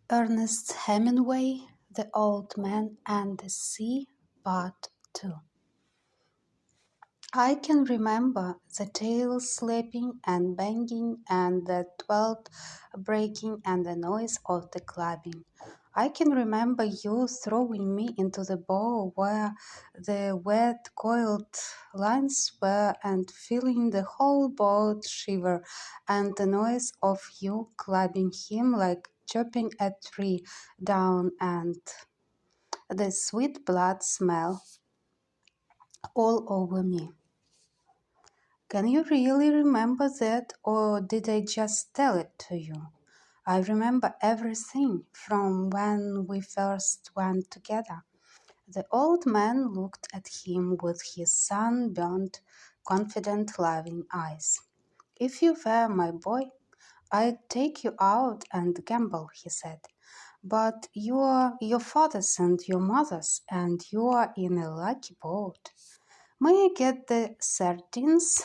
Ernest Hemingway, The Old Man and the Sea, Part 2. I can remember the tail slapping and banging and the twelfth breaking and the noise of the clubbing. I can remember you throwing me into the bow where the wet coiled lines were and feeling the whole boat shiver and the noise of you clubbing him like chopping a tree down and the sweet blood smell all over me. Can you really remember that, or did I just tell it to you? I remember everything from when we first went together. The old man looked at him with his sunburned, confident, loving eyes. If you were my boy, I'd take you out and gamble, he said. But you're your father's and your mother's, and you're in a lucky boat. May I get the sardines?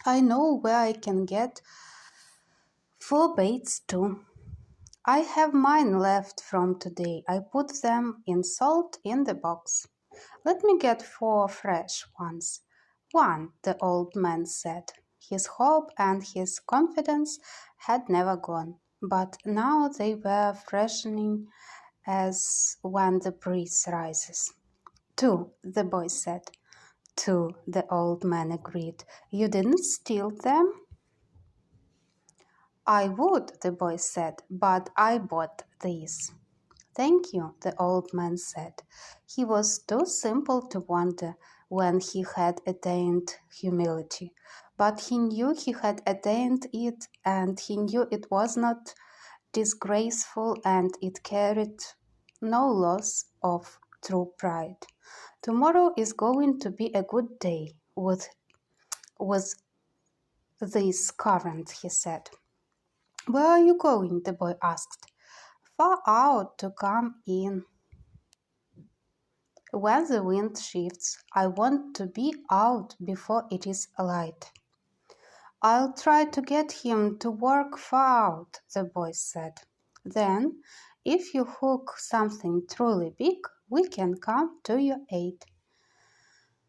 I know where I can get 4 baits too. I have mine left from today. I put them in salt in the box. Let me get 4 fresh ones. One, the old man said. His hope and his confidence had never gone, but now they were freshening as when the breeze rises. 2, the boy said. 2, the old man agreed. You didn't steal them? I would, the boy said, but I bought these. Thank you, the old man said. He was too simple to wonder when he had attained humility, but he knew he had attained it, and he knew it was not disgraceful, and it carried no loss of true pride. Tomorrow is going to be a good day with this current, he said. Where are you going? The boy asked. Far out to come in. When the wind shifts, I want to be out before it is light. I'll try to get him to work far out, the boy said. Then, if you hook something truly big, we can come to your aid.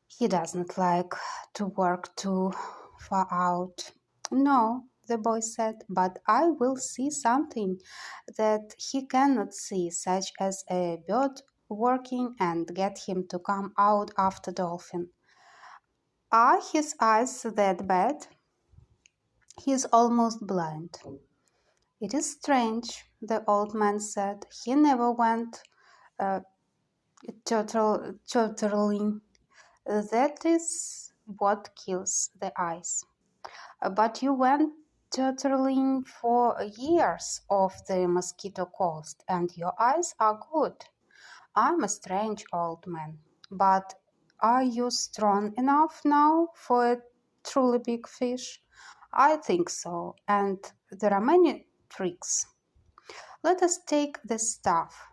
He doesn't like to work too far out. No, the boy said, but I will see something that he cannot see, such as a bird working, and get him to come out after dolphin. Are his eyes that bad? He is almost blind. It is strange, the old man said. He never went uh, turtling. That is what kills the eyes. But you went turtling for years off the mosquito coast, and your eyes are good. I'm a strange old man, but are you strong enough now for a truly big fish? I think so, and there are many tricks. Let us take the stuff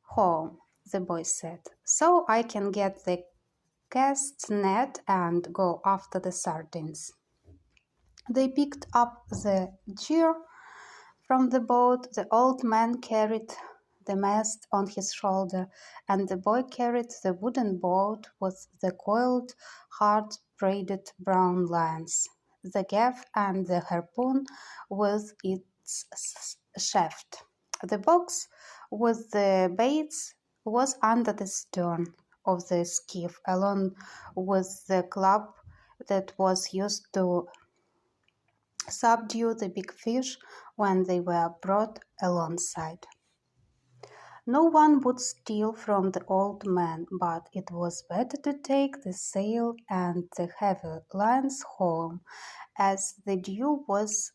home, the boy said, so I can get the cast net and go after the sardines. They picked up the gear from the boat. The old man carried the mast on his shoulder, and the boy carried the wooden boat with the coiled, hard-braided brown lines, the gaff and the harpoon with its shaft. The box with the baits was under the stern of the skiff, along with the club that was used to subdue the big fish when they were brought alongside. No one would steal from the old man, but it was better to take the sail and the heavy lines home, as the dew was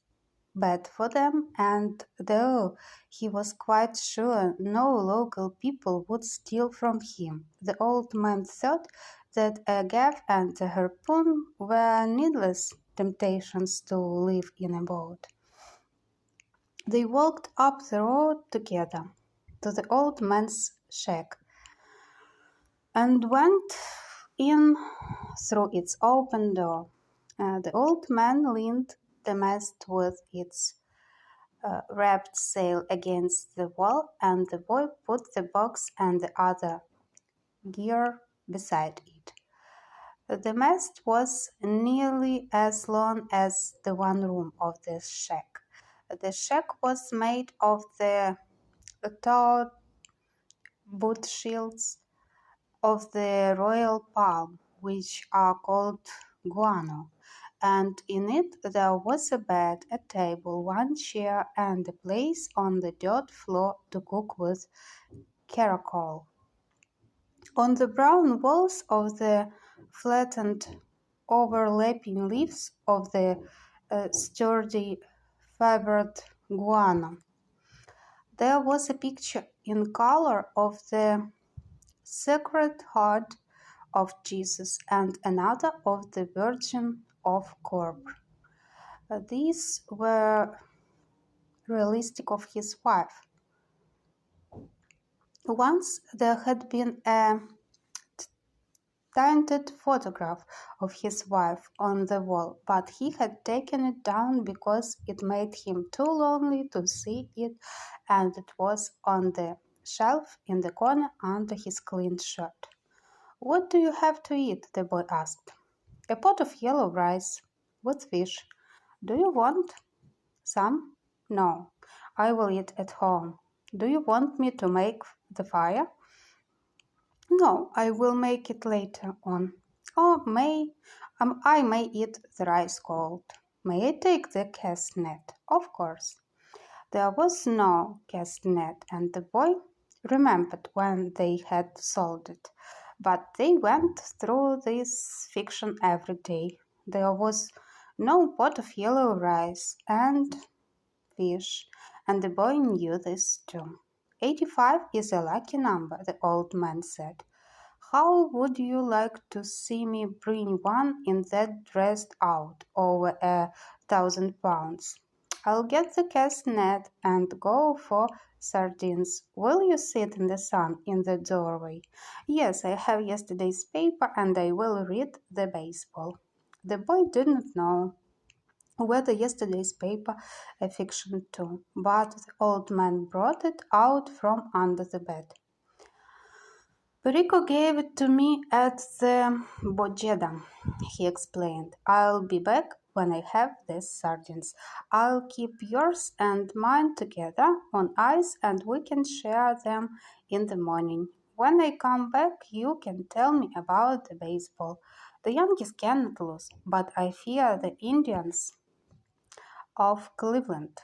bad for them, and though he was quite sure no local people would steal from him, the old man thought that a gaff and a harpoon were needless temptations to live in a boat. They walked up the road together to the old man's shack and went in through its open door. The old man leaned the mast with its rapped sail against the wall, and the boy put the box and the other gear beside it. The mast was nearly as long as the one room of the shack. The shack was made of the tall boot shields of the royal palm, which are called guano, and in it there was a bed, a table, one chair, and a place on the dirt floor to cook with charcoal. On the brown walls of the flattened, overlapping leaves of the sturdy fibered guano, there was a picture in color of the Sacred Heart of Jesus and another of the Virgin of Corp. These were realistic of his wife. Once there had been a tinted photograph of his wife on the wall, but he had taken it down because it made him too lonely to see it, and it was on the shelf in the corner under his clean shirt. "What do you have to eat?" the boy asked. "A pot of yellow rice with fish. Do you want some?" "No, I will eat at home. Do you want me to make the fire?" "No, I will make it later on. Or I may eat the rice cold. May I take the cast net?" "Of course." There was no cast net, and the boy remembered when they had sold it. But they went through this fiction every day. There was no pot of yellow rice and fish, and the boy knew this too. 85 is a lucky number, the old man said. "How would you like to see me bring one in that dressed out over 1,000 pounds? I'll get the cast net and go for sardines. Will you sit in the sun in the doorway?" "Yes, I have yesterday's paper and I will read the baseball." The boy didn't know whether yesterday's paper a fiction too, but the old man brought it out from under the bed. "Perico gave it to me at the Bojeda," he explained. "I'll be back when I have these sardines. I'll keep yours and mine together on ice and we can share them in the morning. When I come back you can tell me about the baseball. The Yankees cannot lose, but I fear the Indians of Cleveland.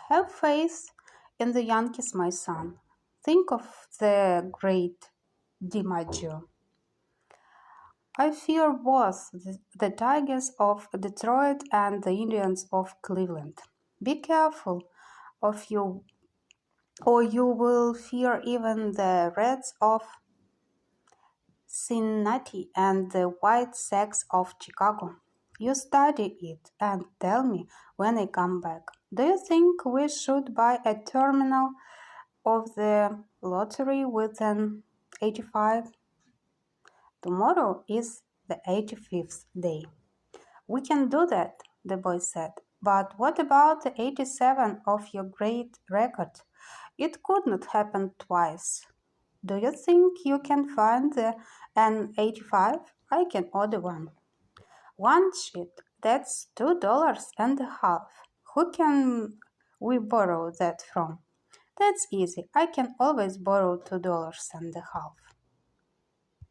Have faith in the Yankees, my son. Think of the great DiMaggio. I fear both the Tigers of Detroit and the Indians of Cleveland. Be careful of you, or you will fear even the Reds of Cincinnati and the White Sox of Chicago. You study it and tell me when I come back. Do you think we should buy a terminal of the lottery with an 85? Tomorrow is the 85th day. We can do that, the boy said. But what about the 87 of your great record? It could not happen twice. Do you think you can find an 85? I can order one. One sheet, that's $2.50. Who can we borrow that from? That's easy. I can always borrow $2.50.